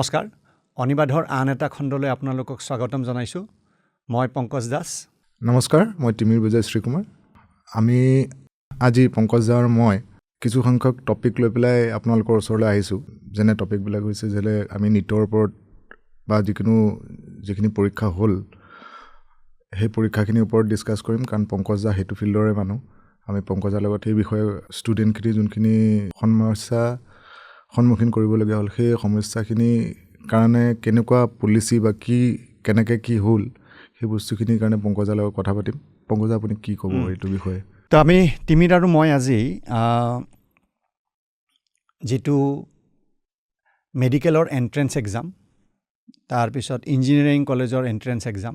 নমস্কাৰ অনিবাধৰ আন এটা খণ্ডলৈ আপোনালোকক স্বাগতম জনাইছোঁ মই পংকজ দাস নমস্কাৰ মই তিমিৰ বিজয় শ্ৰীকুমাৰ আমি আজি পংকজ দা আৰু মই কিছু সংখ্যক টপিক লৈ পেলাই আপোনালোকৰ ওচৰলৈ আহিছোঁ যেনে টপিকবিলাক হৈছে যে আমি নিটৰ ওপৰত বা যিখিনি পৰীক্ষা হ'ল সেই পৰীক্ষাখিনিৰ ওপৰত ডিছকাছ কৰিম কাৰণ পংকজ দা সেইটো ফিল্ডৰে মানুহ আমি পংকজ দাৰ লগত এই বিষয়ে ষ্টুডেণ্টখিনি যোনখিনি সমস্যা সন্মুখীন কৰিবলগীয়া হ'ল সেই সমস্যাখিনিৰ কাৰণে কেনেকুৱা পলিচি বা কেনেকৈ কি হ'ল সেই বস্তুখিনিৰ কাৰণে পংকজ দাৰ লগত কথা পাতিম পংকজ দা আপুনি কি ক'ব এইটো বিষয়ে তো আমি তিমিৰ আৰু মই আজি যিটো মেডিকেলৰ এণ্ট্ৰেঞ্চ এক্সাম তাৰপিছত ইঞ্জিনিয়াৰিং কলেজৰ এণ্ট্ৰেঞ্চ এক্সাম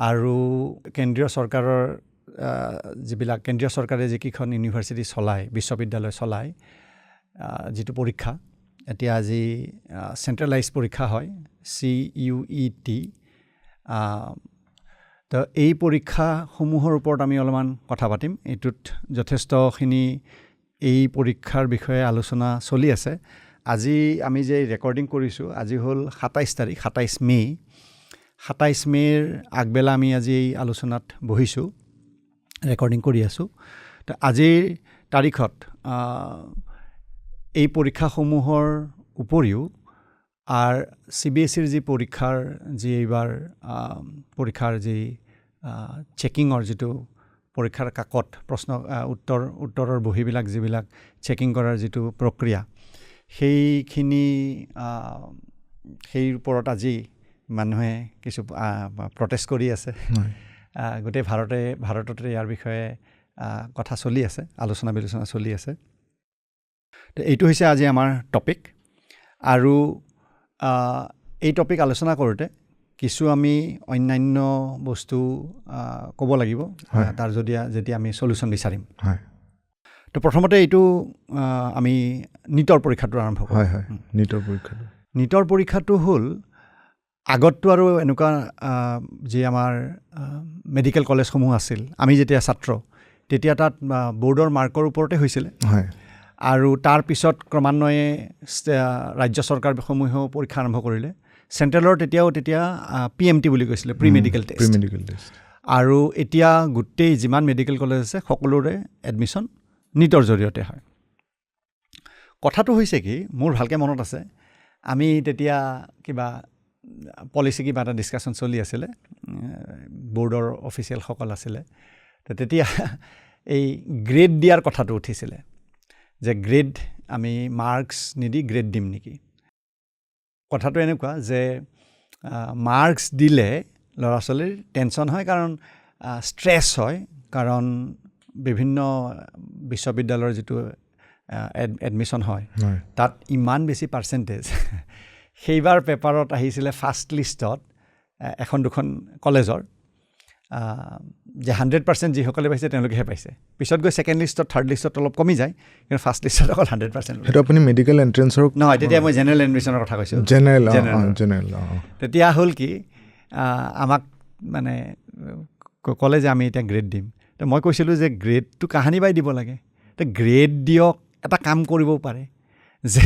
আৰু কেন্দ্ৰীয় চৰকাৰৰ যিবিলাক কেন্দ্ৰীয় চৰকাৰে যিকেইখন ইউনিভাৰ্চিটি চলায় বিশ্ববিদ্যালয় চলায় যিটো পৰীক্ষা এতিয়া আজি চেণ্ট্ৰেলাইজ পৰীক্ষা হয় CUET তো এই পৰীক্ষাসমূহৰ ওপৰত আমি অলপমান কথা পাতিম এইটোত যথেষ্টখিনি এই পৰীক্ষাৰ বিষয়ে আলোচনা চলি আছে আজি আমি যে ৰেকৰ্ডিং কৰিছোঁ আজি হ'ল 27 তাৰিখ 27 মে'ৰ আগবেলা আমি আজি এই আলোচনাত বহিছোঁ ৰেকৰ্ডিং কৰি আছোঁ তো আজিৰ তাৰিখত এই পৰীক্ষাসমূহৰ উপৰিও CBSEৰ যি পৰীক্ষাৰ যি এইবাৰ পৰীক্ষাৰ যি চেকিঙৰ যিটো পৰীক্ষাৰ কাকত প্ৰশ্ন উত্তৰৰ বহীবিলাক যিবিলাক চেকিং কৰাৰ যিটো প্ৰক্ৰিয়া সেই ওপৰত আজি মানুহে কিছু প্ৰটেষ্ট কৰি আছে গোটেই ভাৰততে ইয়াৰ বিষয়ে কথা চলি আছে আলোচনা বিলোচনা চলি আছে তো এইটো হৈছে আজি আমাৰ টপিক আৰু এই টপিক আলোচনা কৰোঁতে কিছু আমি অন্যান্য বস্তু ক'ব লাগিব তাৰ যেতিয়া আমি সলিউশ্যন বিচাৰিম তো প্ৰথমতে এইটো আমি নিটৰ পৰীক্ষাটো আৰম্ভ কৰোঁ হয় নিটৰ পৰীক্ষাটো হ'ল আগততো আৰু এনেকুৱা যি আমাৰ মেডিকেল কলেজসমূহ আছিল আমি যেতিয়া ছাত্ৰ তেতিয়া তাত বৰ্ডৰ মাৰ্কৰ ওপৰতে হৈছিলে আৰু তাৰ পিছত ক্ৰমান্বয়ে ৰাজ্য চৰকাৰসমূহেও পৰীক্ষা আৰম্ভ কৰিলে চেণ্ট্ৰেলৰ তেতিয়া PMT বুলি কৈছিলে প্ৰি মেডিকেল টেষ্ট আৰু এতিয়া গোটেই যিমান মেডিকেল কলেজ আছে সকলোৰে এডমিশ্যন নিটৰ জৰিয়তে হয় কথাটো হৈছে কি মোৰ ভালকৈ মনত আছে আমি তেতিয়া কিবা এটা ডিছকাশ্যন চলি আছিলে বৰ্ডৰ অফিচিয়েলসকল আছিলে তো তেতিয়া এই গ্ৰেড দিয়াৰ কথাটো উঠিছিলে যে গ্ৰেড আমি মাৰ্কছ নিদি গ্ৰেড দিম নেকি কথাটো এনেকুৱা যে মাৰ্কছ দিলে ল'ৰা ছোৱালীৰ টেনশ্যন হয় কাৰণ ষ্ট্ৰেছ হয় কাৰণ বিভিন্ন বিশ্ববিদ্যালয়ৰ যিটো এডমিশ্যন হয় তাত ইমান বেছি পাৰ্চেণ্টেজ সেইবাৰ পেপাৰত আহিছিলে ফাৰ্ষ্ট লিষ্টত এখন দুখন কলেজৰ যে 100% যিসকলে পাইছে তেওঁলোকেহে পাইছে পিছত গৈ ছেকেণ্ড লিষ্টত থাৰ্ড লিষ্টত অলপ কমি যায় কিন্তু ফাৰ্ষ্ট লিষ্টত অকল 100% সেইটো আপুনি মেডিকেল এণ্ট্ৰেঞ্চৰ নহয় তেতিয়া মই জেনেৰেল এডমিশ্যনৰ কথা কৈছোঁ জেনেৰেল তেতিয়া হ'ল কি আমাক মানে ক'লে যে আমি এতিয়া গ্ৰেড দিম তো মই কৈছিলোঁ যে গ্ৰেডটো কাহানি বাই দিব লাগে তো গ্ৰেড দিয়ক এটা কাম কৰিবও পাৰে যে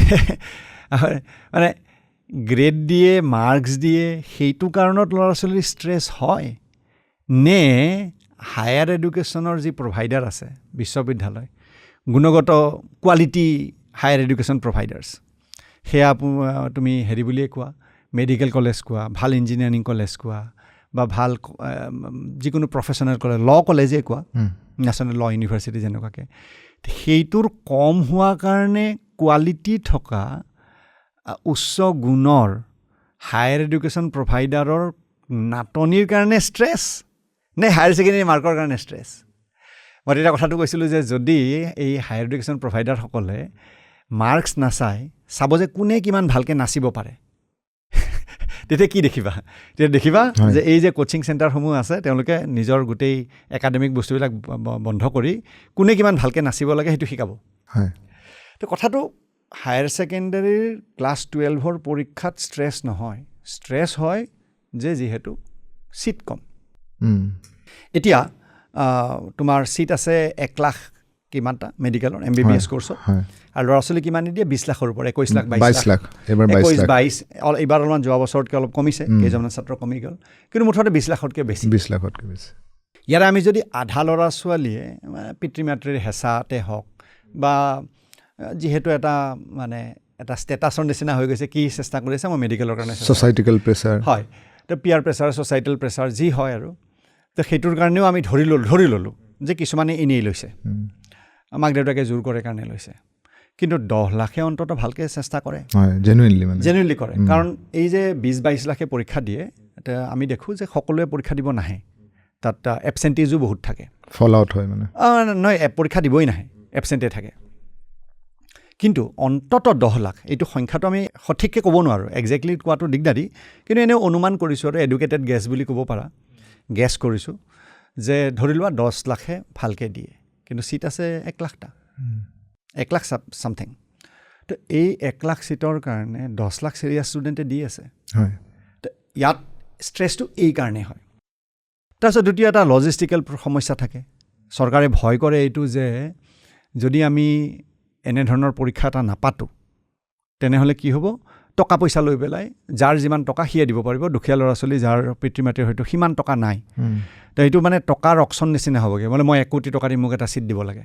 মানে গ্ৰেড দিয়ে মাৰ্কছ দিয়ে সেইটো কাৰণত ল'ৰা ছোৱালীৰ ষ্ট্ৰেছ হয় নে হায়াৰ এডুকেশ্যনৰ যি প্ৰভাইডাৰ আছে বিশ্ববিদ্যালয় গুণগত কোৱালিটি হায়াৰ এডুকেশ্যন প্ৰভাইডাৰ্ছ সেয়া তুমি হেৰি বুলিয়ে কোৱা মেডিকেল কলেজ কোৱা ভাল ইঞ্জিনিয়াৰিং কলেজ কোৱা বা ভাল যিকোনো প্ৰফেচনেল কলেজ ল কলেজেই কোৱা নেশ্যনেল ল ইউনিভাৰ্চিটি যেনেকুৱাকৈ সেইটোৰ কম হোৱা কাৰণে কোৱালিটি থকা উচ্চ গুণৰ হায়াৰ এডুকেশ্যন প্ৰভাইডাৰৰ নাটনিৰ কাৰণে ষ্ট্ৰেছ নে হায়াৰ ছেকেণ্ডেৰী মাৰ্কৰ কাৰণে ষ্ট্ৰেছ মই তেতিয়া কথাটো কৈছিলোঁ যে যদি এই হায়াৰ এডুকেশ্যন প্ৰভাইডাৰসকলে মাৰ্কছ নাচাই চাব যে কোনে কিমান ভালকৈ নাচিব পাৰে তেতিয়া কি দেখিবা যে এই যে কোচিং চেণ্টাৰসমূহ আছে তেওঁলোকে নিজৰ গোটেই একাডেমিক বস্তুবিলাক বন্ধ কৰি কোনে কিমান ভালকৈ নাচিব লাগে সেইটো শিকাব তো কথাটো হায়াৰ ছেকেণ্ডেৰীৰ ক্লাছ 12ৰ পৰীক্ষাত ষ্ট্ৰেছ নহয় ষ্ট্ৰেছ হয় যে যিহেতু ছিট কম এতিয়া তোমাৰ ছিট আছে 1 লাখ কিমানটা মেডিকেলৰ MBBS কোৰ্চত আৰু ল'ৰা ছোৱালী কিমান দিয়ে 20 লাখৰ ওপৰত 21 লাখ 22 লাখ এবাৰ 22 এইবাৰ অলপমান যোৱা বছৰতকৈ অলপ কমিছে কেইজনমান ছাত্ৰ কমি গ'ল কিন্তু মুঠতে 20 লাখতকৈ বেছি ইয়াৰে আমি যদি আধা ল'ৰা ছোৱালীয়ে পিতৃ মাতৃৰ হেঁচাতে হওক বা যিহেতু এটা মানে এটা ষ্টেটাছৰ নিচিনা হৈ গৈছে কি চেষ্টা কৰিছে মই মেডিকেলৰ কাৰণে ছ'চাইটিকেল প্ৰেছাৰ হয় তো পিয়াৰ প্ৰেছাৰ ছ'চাইটেল প্ৰেছাৰ যি হয় আৰু তো সেইটোৰ কাৰণেও আমি ধৰি ল'লোঁ যে কিছুমানে এনেই লৈছে মাক দেউতাকে জোৰ কৰে কাৰণে লৈছে কিন্তু 10 লাখে অন্তত ভালকৈ চেষ্টা কৰে জেনুইনলি কৰে কাৰণ এই যে 20-22 লাখে পৰীক্ষা দিয়ে এতিয়া আমি দেখোঁ যে সকলোৱে পৰীক্ষা দিব নাহে তাত এবচেণ্টিজো বহুত থাকে ফল আউট হয় মানে নহয় পৰীক্ষা দিবই নাহে এবচেণ্টে থাকে কিন্তু অন্তত 10 লাখ এইটো সংখ্যাটো আমি সঠিককৈ ক'ব নোৱাৰোঁ একজেক্টলি কোৱাটো দিগদাৰী কিন্তু এনেও অনুমান কৰিছোঁ আৰু এডুকেটেড গেছ বুলি ক'ব পাৰা গেছ কৰিছোঁ যে ধৰি লোৱা 10 লাখে ভালকৈ দিয়ে কিন্তু চিট আছে 1 লাখটা 1 লাখ ছামথিং তো এই 1 লাখ চিটৰ কাৰণে 10 লাখ চিৰিয়াছ ষ্টুডেণ্টে দি আছে তো ইয়াত ষ্ট্ৰেছটো এই কাৰণেই হয় তাৰপিছত দ্বিতীয় এটা লজিষ্টিকেল সমস্যা থাকে চৰকাৰে ভয় কৰে এইটো যে যদি আমি এনেধৰণৰ পৰীক্ষা এটা নাপাতোঁ তেনেহ'লে কি হ'ব টকা পইচা লৈ পেলাই যাৰ যিমান টকা সিয়ে দিব পাৰিব দুখীয়া ল'ৰা ছোৱালী যাৰ পিতৃ মাতৃৰ হয়তো সিমান টকা নাই তো এইটো মানে টকাৰ অকশ্যন নিচিনা হ'বগৈ মানে মই 1 কোটি টকা দি মোক এটা চিট দিব লাগে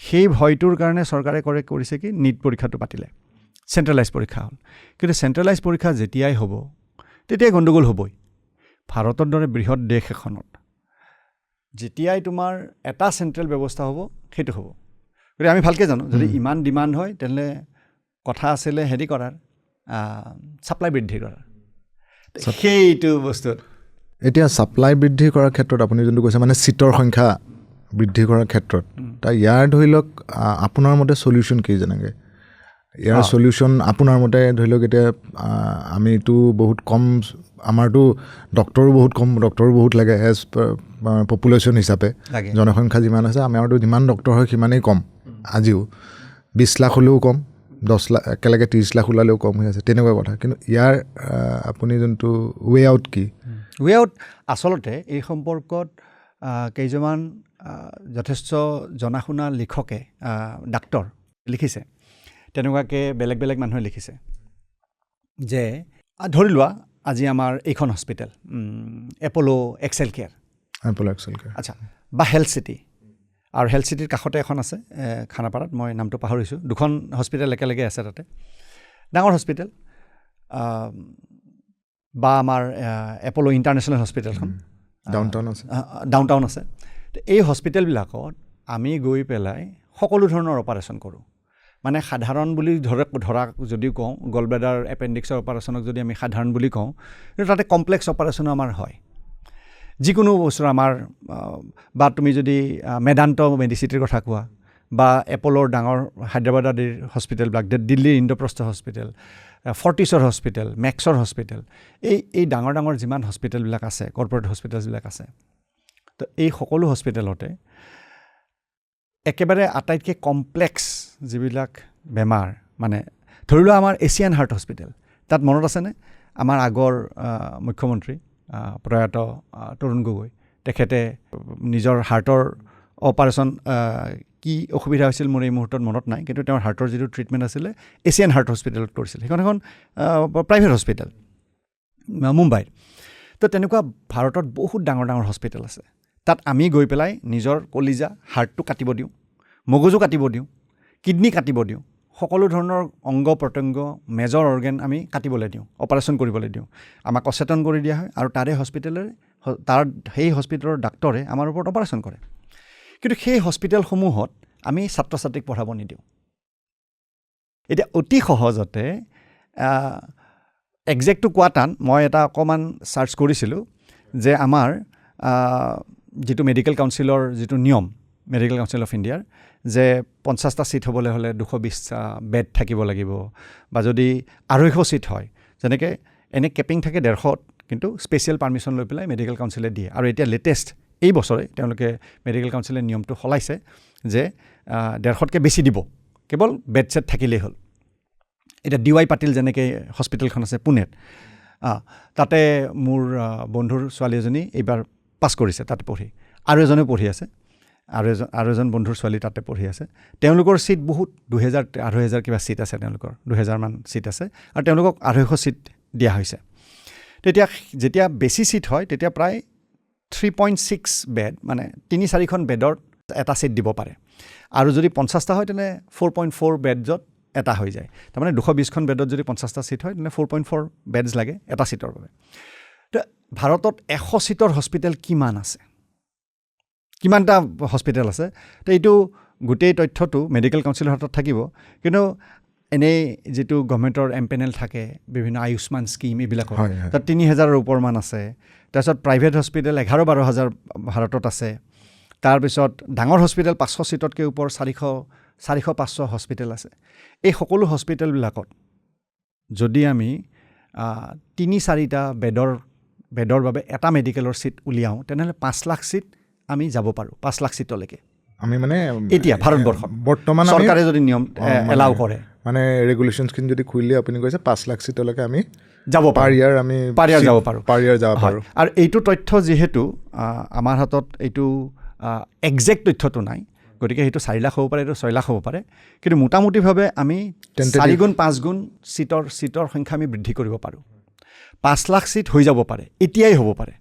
সেই ভয়টোৰ কাৰণে চৰকাৰে কৰিছে কি নিট পৰীক্ষাটো পাতিলে চেণ্ট্ৰেলাইজ পৰীক্ষা হ'ল কিন্তু চেণ্ট্ৰেলাইজ পৰীক্ষা যেতিয়াই হ'ব তেতিয়াই গণ্ডগোল হ'বই ভাৰতৰ দৰে বৃহৎ দেশ এখনত যেতিয়াই তোমাৰ এটা চেণ্ট্ৰেল ব্যৱস্থা হ'ব সেইটো হ'ব গতিকে আমি ভালকৈ জানো যদি ইমান ডিমাণ্ড হয় তেনেহ'লে কথা আছিলে হেৰি কৰাৰ ছাপ্লাই বৃদ্ধি কৰাৰ সেইটো বস্তুত এতিয়া ছাপ্লাই বৃদ্ধি কৰাৰ ক্ষেত্ৰত আপুনি যোনটো কৈছে মানে চিটৰ সংখ্যা বৃদ্ধি কৰাৰ ক্ষেত্ৰত তাৰ ইয়াৰ ধৰি লওক আপোনাৰ মতে চলিউশ্যন কি যেনেকৈ ইয়াৰ চলিউশ্যন আপোনাৰ মতে ধৰি লওক এতিয়া আমিতো বহুত কম আমাৰতো ডক্টৰো বহুত লাগে এজ পপুলেশ্যন হিচাপে জনসংখ্যা যিমান আছে আমাৰতো যিমান ডক্টৰ হয় সিমানেই কম আজিও 20 লাখ হ'লেও কম 10 লাখ একেলগে 30 লাখ ওলালেও কম হৈ আছে তেনেকুৱা কথা কিন্তু ইয়াৰ আপুনি যোনটো ৱে আউট কি ৱে আউট আচলতে এই সম্পৰ্কত কেইজনমান যথেষ্ট জনা শুনা লিখকে ডাক্তৰ লিখিছে তেনেকুৱাকৈ বেলেগ মানুহে লিখিছে যে ধৰি লোৱা আজি আমাৰ এইখন হস্পিটেল এপ'ল' এক্সেল কেয়াৰ আচ্ছা বা হেল্থ চিটি আৰু হেল্থ চিটিৰ কাষতে এখন আছে খানাপাৰাত মই নামটো পাহৰিছোঁ 2খন হস্পিটেল একেলগে আছে তাতে ডাঙৰ হস্পিটেল বা আমাৰ এপ'ল' ইণ্টাৰনেশ্যনেল হস্পিটেলখন ডাউনটাউন আছে এই হস্পিটেলবিলাকত আমি গৈ পেলাই সকলো ধৰণৰ অপাৰেশ্যন কৰোঁ মানে সাধাৰণ বুলি ধৰা যদি কওঁ গলব্লেডাৰ এপেণ্ডিক্সৰ অপাৰেশ্যনক যদি আমি সাধাৰণ বুলি কওঁ কিন্তু তাতে কমপ্লেক্স অপাৰেশ্যনো আমাৰ হয় যিকোনো বস্তু আমাৰ বা তুমি যদি মেদান্ত মেডিচিটিৰ কথা কোৱা বা এপ'লৰ ডাঙৰ হায়দৰাবাদ আদিৰ হস্পিটেলবিলাক দিল্লীৰ ইন্দ্ৰপ্ৰস্থ হস্পিটেল ফৰ্টিছৰ হস্পিটেল মেক্সৰ হস্পিটেল এই ডাঙৰ যিমান হস্পিটেলবিলাক আছে কৰ্পৰেট হস্পিটেলছবিলাক আছে তো এই সকলো হস্পিটেলতে একেবাৰে আটাইতকৈ কমপ্লেক্স যিবিলাক বেমাৰ মানে ধৰি লোৱা আমাৰ এছিয়ান হাৰ্ট হস্পিটেল তাত মনত আছেনে আমাৰ আগৰ মুখ্যমন্ত্ৰী প্ৰয়াত তৰুণ গগৈ তেখেতে নিজৰ হাৰ্টৰ অপাৰেশ্যন কি অসুবিধা হৈছিল মোৰ এই মুহূৰ্তত মনত নাই কিন্তু তেওঁৰ হাৰ্টৰ যিটো ট্ৰিটমেণ্ট আছিলে এছিয়ান হাৰ্ট হস্পিটেলত কৰিছিল সেইখন এখন প্ৰাইভেট হস্পিটেল মুম্বাইত তো তেনেকুৱা ভাৰতত বহুত ডাঙৰ হস্পিটেল আছে তাত আমি গৈ পেলাই নিজৰ কলিজা হাৰ্টটো কাটিব দিওঁ মগজু কাটিব দিওঁ কিডনী কাটিব দিওঁ সকলো ধৰণৰ অংগ প্ৰত্যংগ মেজৰ অৰ্গেন আমি কাটিবলৈ দিওঁ অপাৰেশ্যন কৰিবলৈ দিওঁ আমাক অচেতন কৰি দিয়া হয় আৰু সেই হস্পিটেলৰ ডাক্তৰে আমাৰ ওপৰত অপাৰেশ্যন কৰে কিন্তু সেই হস্পিটেলসমূহত আমি ছাত্ৰ ছাত্ৰীক পঢ়াব নিদিওঁ এতিয়া অতি সহজতে একজেক্টটো কোৱা টান মই এটা অকণমান চাৰ্চ কৰিছিলোঁ যে আমাৰ যিটো মেডিকেল কাউন্সিলৰ যিটো নিয়ম মেডিকেল কাউন্সিল অফ ইণ্ডিয়াৰ যে 50টা ছিট হ'বলৈ হ'লে 220টা বেড থাকিব লাগিব বা যদি 250 ছিট হয় যেনেকৈ এনে কেপিং থাকে 150 কিন্তু স্পেচিয়েল পাৰ্মিশ্যন লৈ পেলাই মেডিকেল কাউন্সিলে দিয়ে আৰু এতিয়া লেটেষ্ট এই বছৰে তেওঁলোকে মেডিকেল কাউন্সিলে নিয়মটো সলাইছে যে 150তকৈ বেছি দিব কেৱল বেড ছেট থাকিলেই হ'ল এতিয়া DY পাটিল যেনেকৈ হস্পিটেলখন আছে পুনেত তাতে মোৰ বন্ধুৰ ছোৱালী এজনী এইবাৰ পাছ কৰিছে তাতে পঢ়ি আৰু এজনে পঢ়ি আছে আৰু এজন বন্ধুৰ ছোৱালী তাতে পঢ়ি আছে তেওঁলোকৰ ছিট বহুত 2,000-2,500 কিবা ছিট আছে তেওঁলোকৰ 2,000মান ছিট আছে আৰু তেওঁলোকক 250 ছিট দিয়া হৈছে তেতিয়া যেতিয়া বেছি ছিট হয় তেতিয়া প্ৰায় 3.6 বেড মানে 3-4খন বেডৰ এটা ছিট দিব পাৰে আৰু যদি 50টা হয় তেনে 4.4 বেডত এটা হৈ যায় তাৰমানে 220খন বেডত যদি 50টা ছিট হয় তেনে 4.4 বেডছ লাগে এটা ছিটৰ বাবে তো ভাৰতত 100 ছিটৰ হস্পিটেল কিমান আছে কিমানটা হস্পিটেল আছে তো এইটো গোটেই তথ্যটো মেডিকেল কাউন্সিলৰ হাতত থাকিব কিন্তু এনেই যিটো গভৰ্ণমেণ্টৰ এমপেনেল থাকে বিভিন্ন আয়ুষ্মান স্কিম এইবিলাক তাত 3,000ৰ ওপৰমান আছে তাৰপিছত প্ৰাইভেট হস্পিটেল 11-12,000 ভাৰতত আছে তাৰপিছত ডাঙৰ হস্পিটেল 500 ছিটতকৈ ওপৰ 400-500 হস্পিটেল আছে এই সকলো হস্পিটেলবিলাকত যদি আমি 3-4টা বেডৰ বাবে এটা মেডিকেলৰ ছিট উলিয়াওঁ তেনেহ'লে 5 লাখ ছিট আমি যাব পাৰোঁ 5 লাখ ছিটলৈকে আমি মানে এতিয়া ভাৰতবৰ্ষত বৰ্তমান চৰকাৰে যদি নিয়ম এলাউ কৰে মানে ৰেগুলেশ্যনছখিনি যদি খুলিলে আপুনি কৈছে 5 লাখ ছিটলৈকে আমি যাব পাৰোঁ পাৰ ইয়াৰ যাব পাৰোঁ আৰু এইটো তথ্য যিহেতু আমাৰ হাতত এইটো একজেক্ট তথ্যটো নাই গতিকে সেইটো 4 লাখ হ'ব পাৰে এইটো 6 লাখ হ'ব পাৰে কিন্তু মোটামুটিভাৱে আমি 4 গুণ 5 গুণ ছিটৰ সংখ্যা আমি বৃদ্ধি কৰিব পাৰোঁ 5 লাখ ছিট হৈ যাব পাৰে এতিয়াই হ'ব পাৰে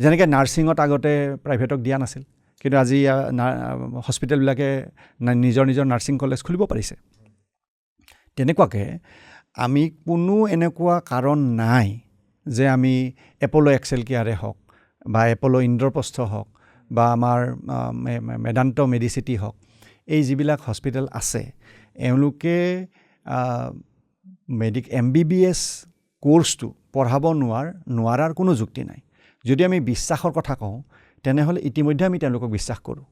যেনেকৈ নাৰ্ছিঙত আগতে প্ৰাইভেটক দিয়া নাছিল কিন্তু আজি হস্পিটেলবিলাকে নিজৰ নাৰ্ছিং কলেজ খুলিব পাৰিছে তেনেকুৱাকৈ আমি কোনো এনেকুৱা কাৰণ নাই যে আমি এপ'ল' এক্সেল কেয়াৰে হওক বা এপ'ল' ইন্দ্ৰপ্ৰস্থ হওক বা আমাৰ মেদান্ত মেডিচিটি হওক এই যিবিলাক হস্পিটেল আছে এওঁলোকে MBBS কোৰ্চটো পঢ়াব নোৱাৰাৰ কোনো যুক্তি নাই যদি আমি বিশ্বাসৰ কথা কওঁ তেনেহ'লে ইতিমধ্যে আমি তেওঁলোকক বিশ্বাস কৰোঁ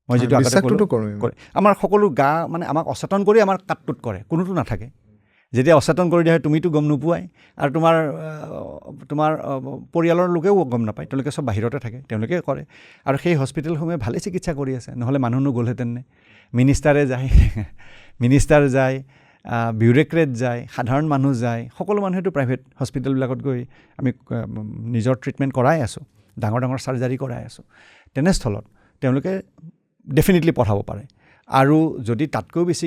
মই যিটো আগতে কৰে আমাৰ সকলো মানে আমাক অচেতন কৰি আমাৰ কাটটোত কৰে কোনোটো নাথাকে যেতিয়া অচেতন কৰি দিয়ে তুমিতো গম নোপোৱাই আৰু তোমাৰ পৰিয়ালৰ লোকেও গম নাপায় তেওঁলোকে চব বাহিৰতে থাকে তেওঁলোকে কৰে আৰু সেই হস্পিটেলসমূহে ভালেই চিকিৎসা কৰি আছে নহ'লে মানুহ নগ'লহেঁতেন নে মিনিষ্টাৰ যায় বিউৰেক্ৰেট যায় সাধাৰণ মানুহ যায় সকলো মানুহেতো প্ৰাইভেট হস্পিটেলবিলাকত গৈ আমি নিজৰ ট্ৰিটমেণ্ট কৰাই আছোঁ ডাঙৰ চাৰ্জাৰী কৰাই আছোঁ তেনেস্থলত তেওঁলোকে ডেফিনেটলি পঠাব পাৰে আৰু যদি তাতকৈ বেছি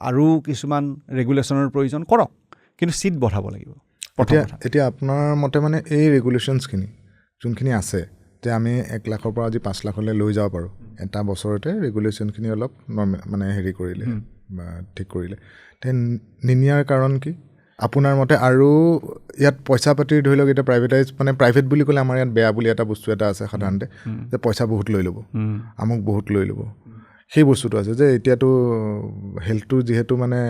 আৰু কিছুমান ৰেগুলেশ্যনৰ প্ৰয়োজন কৰক কিন্তু ছিট বঢ়াব লাগিব এতিয়া আপোনাৰ মতে মানে এই ৰেগুলেশ্যনছখিনি যোনখিনি আছে যে আমি 1 লাখৰ পৰা আজি 5 লাখলৈ লৈ যাব পাৰোঁ এটা বছৰতে ৰেগুলেশ্যনখিনি অলপ মানে হেৰি কৰিলে বা ঠিক কৰিলে নিনিয়াৰ কাৰণ কি আপোনাৰ মতে আৰু ইয়াত পইচা পাতি ধৰি লওক এতিয়া প্ৰাইভেট বুলি ক'লে আমাৰ ইয়াত বেয়া বুলি এটা বস্তু এটা আছে সাধাৰণতে যে পইচা বহুত লৈ ল'ব আমুক বহুত লৈ ল'ব সেই বস্তুটো আছে যে এতিয়াতো হেল্থটো যিহেতু মানে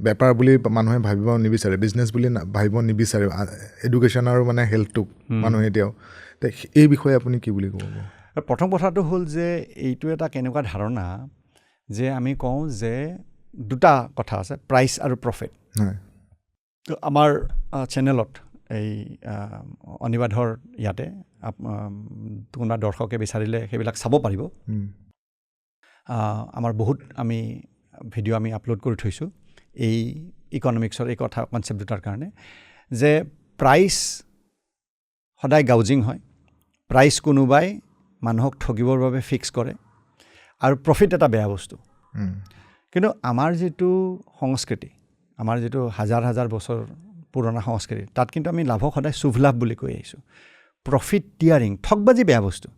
বেপাৰ বুলি মানুহে ভাবিব নিবিচাৰে বিজনেছ বুলি ভাবিব নিবিচাৰে এডুকেশ্যন আৰু মানে হেল্থটোক মানুহে এতিয়াও এই বিষয়ে আপুনি কি বুলি ক'ব প্ৰথম কথাটো হ'ল যে এইটো এটা কেনেকুৱা ধাৰণা যে আমি কওঁ যে দুটা কথা আছে প্ৰাইচ আৰু প্ৰফিট তো আমাৰ চেনেলত এই অনিবাধৰ ইয়াতে কোনোবা দৰ্শকে বিচাৰিলে সেইবিলাক চাব পাৰিব আমাৰ বহুত আমি ভিডিঅ' আমি আপলোড কৰি থৈছোঁ এই ইকনমিক্সৰ এই কথা কনচেপ্ট দুটাৰ কাৰণে যে প্ৰাইচ সদায় গাউজিং হয় প্ৰাইচ কোনোবাই মানুহক ঠগিবৰ বাবে ফিক্স কৰে আৰু প্ৰফিট এটা বেয়া বস্তু কিন্তু আমাৰ যিটো সংস্কৃতি আমাৰ যিটো হাজাৰ বছৰ পুৰণা সংস্কৃতি তাত কিন্তু আমি লাভক সদায় শুভ লাভ বুলি কৈ আহিছোঁ প্ৰফিট টিয়াৰিং ঠগবাজি বেয়া বস্তু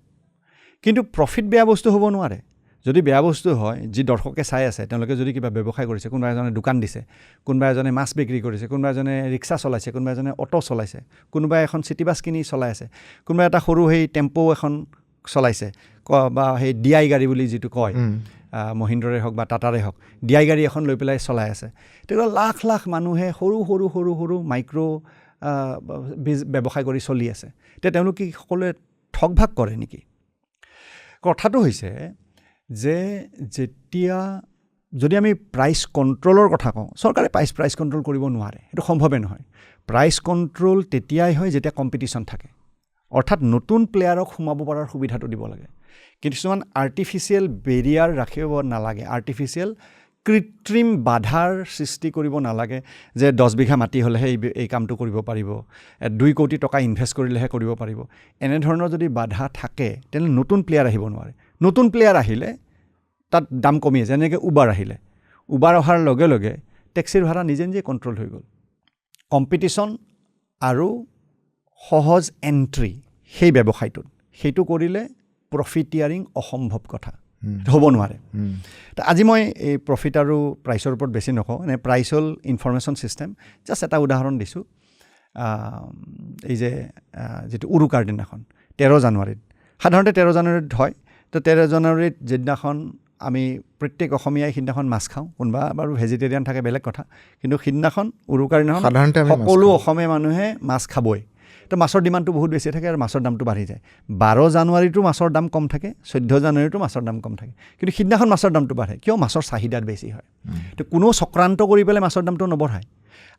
কিন্তু প্ৰফিট বেয়া বস্তু হ'ব নোৱাৰে যদি বেয়া বস্তু হয় যি দৰ্শকে চাই আছে তেওঁলোকে যদি কিবা ব্যৱসায় কৰিছে কোনোবা এজনে দোকান দিছে কোনোবা এজনে মাছ বিক্ৰী কৰিছে কোনোবা এজনে ৰিক্সা চলাইছে কোনোবা এজনে অটো চলাইছে কোনোবাই এখন চিটি বাছ কিনি চলাই আছে কোনোবা এটা সৰু সেই টেম্পো এখন চলাইছে বা সেই DI গাড়ী বুলি যিটো কয় মহিন্দ্ৰৰে হওক বা টাটাৰে হওক DI গাড়ী এখন লৈ পেলাই চলাই আছে তেতিয়া লাখ মানুহে সৰু মাইক্ৰ' ব্যৱসায় কৰি চলি আছে তেতিয়া তেওঁলোক কি সকলোৱে ঠগ ভাগ কৰে নেকি কথাটো হৈছে যে যেতিয়া যদি আমি প্ৰাইচ কণ্ট্ৰলৰ কথা কওঁ চৰকাৰে প্ৰাইচ কণ্ট্ৰল কৰিব নোৱাৰে সেইটো সম্ভৱে নহয় প্ৰাইচ কণ্ট্ৰল তেতিয়াই হয় যেতিয়া কম্পিটিশ্যন থাকে অৰ্থাৎ নতুন প্লেয়াৰক সোমাব পৰাৰ সুবিধাটো দিব লাগে কিছুমান আৰ্টিফিচিয়েল বেৰিয়াৰ ৰাখিব নালাগে আৰ্টিফিচিয়েল কৃত্ৰিম বাধাৰ সৃষ্টি কৰিব নালাগে যে 10 বিঘা মাটি হ'লেহে এই কামটো কৰিব পাৰিব, 2 কোটি টকা ইনভেষ্ট কৰিলেহে কৰিব পাৰিব। এনেধৰণৰ যদি বাধা থাকে তেনেহ'লে নতুন প্লেয়াৰ আহিব নোৱাৰে। নতুন প্লেয়াৰ আহিলে তাত দাম কমিয়ে, যেনেকৈ উবাৰ আহিলে। উবাৰ অহাৰ লগে লগে টেক্সিৰ ভাড়া নিজে নিজে কণ্ট্ৰল হৈ গ'ল। কম্পিটিশ্যন আৰু সহজ এণ্ট্ৰি সেই ব্যৱসায়টোত, সেইটো কৰিলে প্ৰফিটিয়াৰিং অসম্ভৱ কথা, হ'ব নোৱাৰে। আজি মই এই প্ৰফিট আৰু প্ৰাইচৰ ওপৰত বেছি নকওঁ, এনে প্ৰাইচ হ'ল ইনফৰমেশ্যন ছিষ্টেম। জাষ্ট এটা উদাহৰণ দিছোঁ। এই যে যিটো উৰুকাৰ দিনাখন 13 জানুৱাৰীত, সাধাৰণতে 13 জানুৱাৰীত হয়, তো 13 জানুৱাৰীত যিদিনাখন আমি প্ৰত্যেক অসমীয়াই সিদিনাখন মাছ খাওঁ, কোনোবা বাৰু ভেজিটেৰিয়ান থাকে বেলেগ কথা, কিন্তু সিদিনাখন উৰুকাৰ দিনাখন সকলো অসমীয়া মানুহে মাছ খাবই। তো মাছৰ ডিমাণ্ডটো বহুত বেছি থাকে আৰু মাছৰ দামটো বাঢ়ি যায়। 12 জানুৱাৰীতো মাছৰ দাম কম থাকে, 14 জানুৱাৰীতো মাছৰ দাম কম থাকে, কিন্তু সিদিনাখন মাছৰ দামটো বাঢ়ে। কিয়? মাছৰ চাহিদাত বেছি হয়। তো কোনো চক্ৰান্ত কৰি পেলাই মাছৰ দামটো নবঢ়ায়।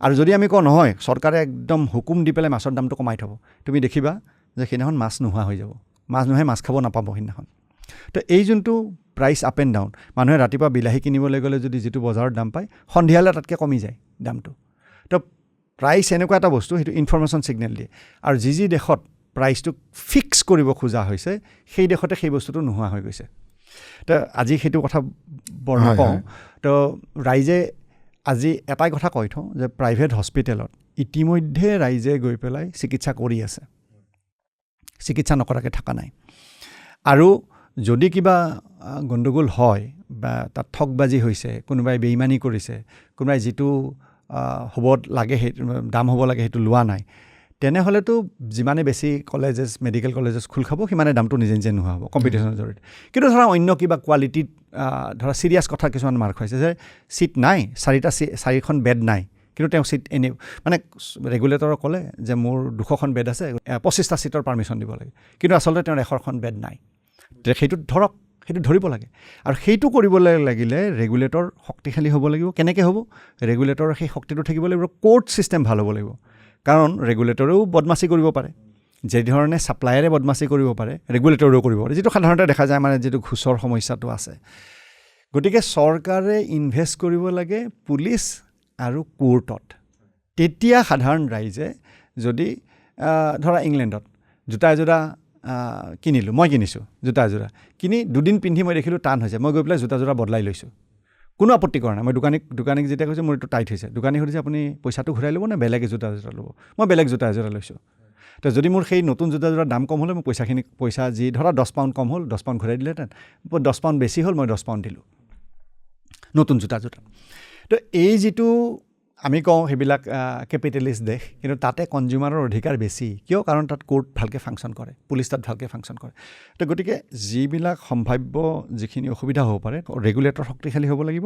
আৰু যদি আমি কওঁ নহয়, চৰকাৰে একদম হুকুম দি পেলাই মাছৰ দামটো কমাই থ'ব, তুমি দেখিবা যে সেইদিনাখন মাছ নোহোৱা হৈ যাব। মাছ নোহোৱা মাছ খাব নাপাব সেইদিনাখন। তো এই যোনটো প্ৰাইচ আপ এণ্ড ডাউন, মানুহে ৰাতিপুৱা বিলাহী কিনিবলৈ গ'লে যদি যিটো বজাৰত দাম পায়, সন্ধিয়ালৈ তাতকৈ কমি যায় দামটো। তো প্ৰাইচ এনেকুৱা এটা বস্তু, সেইটো ইনফৰমেশ্যন ছিগনেল দিয়ে। আৰু যি দেশত প্ৰাইচটোক ফিক্স কৰিব খোজা হৈছে, সেই দেশতে সেই বস্তুটো নোহোৱা হৈ গৈছে। তো আজি সেইটো কথা বৰ নকওঁ। তো ৰাইজে আজি এটাই কথা কৈ থওঁ যে প্ৰাইভেট হস্পিটেলত ইতিমধ্যে ৰাইজে গৈ পেলাই চিকিৎসা কৰি আছে, চিকিৎসা নকৰাকৈ থকা নাই। আৰু যদি কিবা গণ্ডগোল হয় বা তাত ঠগবাজি হৈছে, কোনোবাই বেইমানি কৰিছে, কোনোবাই যিটো হ'ব লাগে, সেই দাম হ'ব লাগে সেইটো লোৱা নাই, তেনেহ'লেতো যিমানে বেছি কলেজেছ, মেডিকেল কলেজেছ খোল খাব, সিমানে দামটো নিজে নিজে নোহোৱা হ'ব কম্পিটিশ্যনৰ জৰিয়তে। কিন্তু ধৰা অন্য কিবা কোৱালিটিত ধৰা চিৰিয়াছ কথা কিছুমান মাৰ খুৱাইছে যে ছিট নাই, 4খন বেড নাই, কিন্তু তেওঁ ছিট এনে মানে ৰেগুলেটৰক ক'লে যে মোৰ 200খন বেড আছে, 25টা ছিটৰ পাৰ্মিশ্যন দিব লাগে, কিন্তু আচলতে তেওঁৰ 100খন বেড নাই। সেইটো ধৰক, সেইটো ধৰিব লাগে। আৰু সেইটো কৰিবলৈ লাগিলে ৰেগুলেটৰ শক্তিশালী হ'ব লাগিব। কেনেকৈ হ'ব? ৰেগুলেটৰৰ সেই শক্তিটো থাকিব লাগিব, কোৰ্ট ছিষ্টেম ভাল হ'ব লাগিব। কাৰণ ৰেগুলেটৰেও বদমাচি কৰিব পাৰে, যিধৰণে ছাপ্লায়াৰে বদমাচি কৰিব পাৰে, ৰেগুলেটৰেও কৰিব পাৰে, যিটো সাধাৰণতে দেখা যায় মানে যিটো ঘোচৰ সমস্যাটো আছে। গতিকে চৰকাৰে ইনভেষ্ট কৰিব লাগে পুলিচ আৰু কোৰ্টত। তেতিয়া সাধাৰণ ৰাইজে যদি ধৰা ইংলেণ্ডত জোতা এযোৰা কিনিলোঁ, মই কিনিছোঁ জোতা এযোৰা, কিনি 2 দিন পিন্ধি মই দেখিলোঁ টান হৈছে, মই গৈ পেলাই জোতাযোৰা বদলাই লৈছোঁ, কোনো আপত্তি কৰা নাই। মই দোকানীক যেতিয়া কৈছোঁ মোৰ এইটো টাইট হৈছে, দোকানী সুধিছে আপুনি পইচাটো ঘূৰাই ল'ব নে বেলেগ জোতা এযোৰা ল'ব? মই বেলেগ জোতা এযোৰা লৈছোঁ। তো যদি মোৰ সেই নতুন জোতাযোৰাৰ দাম কম হ'লে, মোৰ পইচা যি ধৰা 10 পাউণ্ড কম হ'ল, 10 পাউণ্ড ঘূৰাই দিলেহেঁতেন। 10 পাউণ্ড বেছি হ'ল, মই 10 পাউণ্ড দিলোঁ নতুন জোতা। তো এই যিটো আমি কওঁ সেইবিলাক কেপিটেলিষ্ট দেশ, কিন্তু তাতে কনজিউমাৰৰ অধিকাৰ বেছি। কিয়? কাৰণ তাত কোৰ্ট ভালকৈ ফাংচন কৰে, পুলিচ তাত ভালকৈ ফাংচন কৰে। তো গতিকে যিবিলাক সম্ভাৱ্য যিখিনি অসুবিধা হ'ব পাৰে, ৰেগুলেটৰ শক্তিশালী হ'ব লাগিব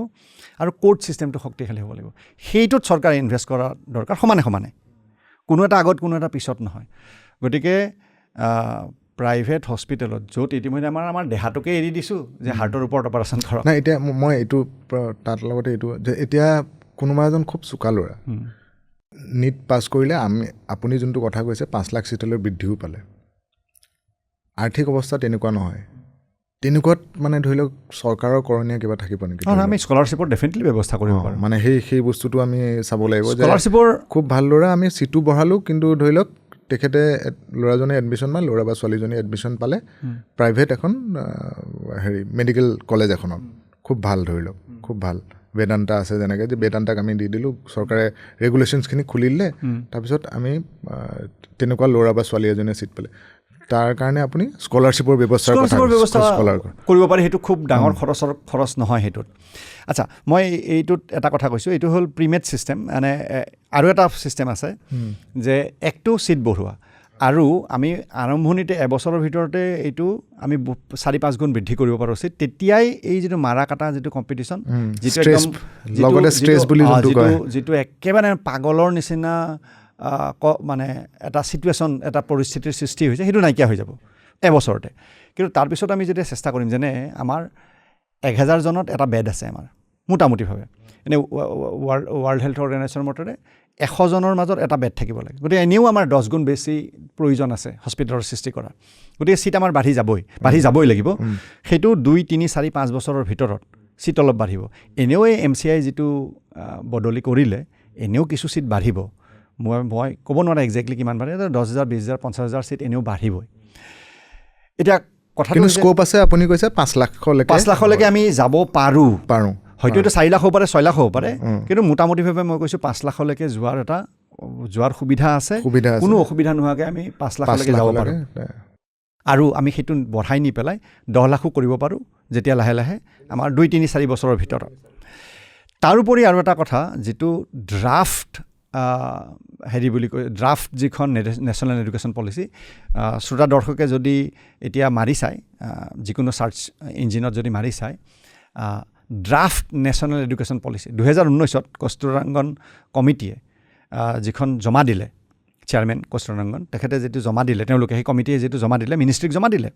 আৰু কোৰ্ট ছিষ্টেমটো শক্তিশালী হ'ব লাগিব। সেইটোত চৰকাৰে ইনভেষ্ট কৰা দৰকাৰ, সমানে সমানে, কোনো এটা আগত কোনো এটা পিছত নহয়। গতিকে প্ৰাইভেট হস্পিটেলত য'ত ইতিমধ্যে আমাৰ দেহাটোকে এৰি দিছোঁ যে হাৰ্টৰ ওপৰত অপাৰেশ্যন কৰক। নাই, এতিয়া মই এইটো তাত লগতে এইটো যে এতিয়া কোনোবা এজন খুব চোকা ল'ৰা নীট পাছ কৰিলে, আপুনি যোনটো কথা কৈছে 5 লাখ ছিটলৈ বৃদ্ধিও পালে, আৰ্থিক অৱস্থা তেনেকুৱা নহয়, তেনেকুৱাত মানে ধৰি লওক চৰকাৰৰ কৰণীয় কিবা থাকিব নেকি? আমি স্কলাৰশ্বিপৰ ডেফিনেটলি ব্যৱস্থা কৰিব পাৰোঁ। মানে সেই বস্তুটো আমি চাব লাগিব যে স্কলাৰশ্বিপৰ খুব ভাল ল'ৰা আমি ছিটো বঢ়ালোঁ, কিন্তু ধৰি লওক তেখেতে ল'ৰাজনে এডমিশ্যন বা ল'ৰা বা ছোৱালীজনী এডমিশ্যন পালে প্ৰাইভেট এখন মেডিকেল কলেজ এখনত, খুব ভাল, ধৰি লওক খুব ভাল বেদান্তা আছে, যেনেকৈ যে বেদান্তাক আমি দি দিলোঁ, চৰকাৰে ৰেগুলেশ্যনছখিনি খুলি দিলে, তাৰপিছত আমি তেনেকুৱা ল'ৰা বা ছোৱালী এজনীয়ে ছিট পালে, তাৰ কাৰণে আপুনি স্কলাৰশ্বিপৰ ব্যৱস্থা কৰিব পাৰে। সেইটো খুব ডাঙৰ খৰচ নহয় সেইটোত। আচ্ছা, মই এইটোত এটা কথা কৈছোঁ, এইটো হ'ল প্ৰিমেড ছিষ্টেম। মানে আৰু এটা ছিষ্টেম আছে যে একটো ছিট বঢ়োৱা, আৰু আমি আৰম্ভণিতে এবছৰৰ ভিতৰতে এইটো আমি 4-5 গুণ বৃদ্ধি কৰিব পাৰোঁ ছিট। তেতিয়াই এই যিটো মাৰা কাটা যিটো কম্পিটিশ্যন, যিটো একেবাৰে পাগলৰ নিচিনা মানে এটা ছিটুৱেশ্যন, এটা পৰিস্থিতিৰ সৃষ্টি হৈছে, সেইটো নাইকিয়া হৈ যাব এবছৰতে। কিন্তু তাৰপিছত আমি যেতিয়া চেষ্টা কৰিম, যেনে আমাৰ 1000 জনত এটা বেড আছে আমাৰ মোটামুটিভাৱে, এনেই ৱৰ্ল্ড হেল্থ অৰ্গেনাইজেশ্যনৰ মতে 100 জনৰ মাজত এটা বেড থাকিব লাগে। গতিকে এনেও আমাৰ 10 গুণ বেছি প্ৰয়োজন আছে হস্পিটেলৰ সৃষ্টি কৰা। গতিকে ছিট আমাৰ বাঢ়ি যাবই লাগিব। সেইটো 2, 3, 4, 5 বছৰৰ ভিতৰত চিট অলপ বাঢ়িব এনেও এই MCI যিটো বদলি কৰিলে এনেও কিছু চিট বাঢ়িব মই ক'ব নোৱাৰা এক্সেক্টলি কিমান বাঢ়ে 10,000 20,000 50,000 চিট এনেও বাঢ়িবই এতিয়া কথাটো কিন্তু স্কোপ আছে আপুনি কৈছে 5 লাখলৈকে আমি যাব পাৰোঁ হয়তো এইটো 4 লাখ হ'ব পাৰে 6 লাখ হ'ব পাৰে কিন্তু মোটামুটিভাৱে মই কৈছোঁ 5 লাখলৈকে যোৱাৰ সুবিধা আছে কোনো অসুবিধা নোহোৱাকৈ আমি 5 লাখলৈকে যাব পাৰোঁ আৰু আমি সেইটো বঢ়াই নি পেলাই 10 লাখো কৰিব পাৰোঁ যেতিয়া লাহে লাহে আমাৰ 2-3-4 বছৰৰ ভিতৰত তাৰোপৰি আৰু এটা কথা যিটো ড্ৰাফ্ট বুলি কয় ড্ৰাফ্ট যিখন নেশ্যনেল এডুকেশ্যন পলিচি শ্ৰোতা দৰ্শকে যদি এতিয়া মাৰি চায় যিকোনো চাৰ্চ ইঞ্জিনত যদি মাৰি চায় ড্ৰাফ্ট নেশ্যনেল এডুকেশ্যন পলিচি 2019ত কস্তুৰাংগন কমিটিয়ে যিখন জমা দিলে চেয়াৰমেন কস্তুৰাংগন তেখেতে যিটো জমা দিলে তেওঁলোকে সেই কমিটিয়ে যিটো জমা দিলে মিনিষ্ট্ৰীক জমা দিলে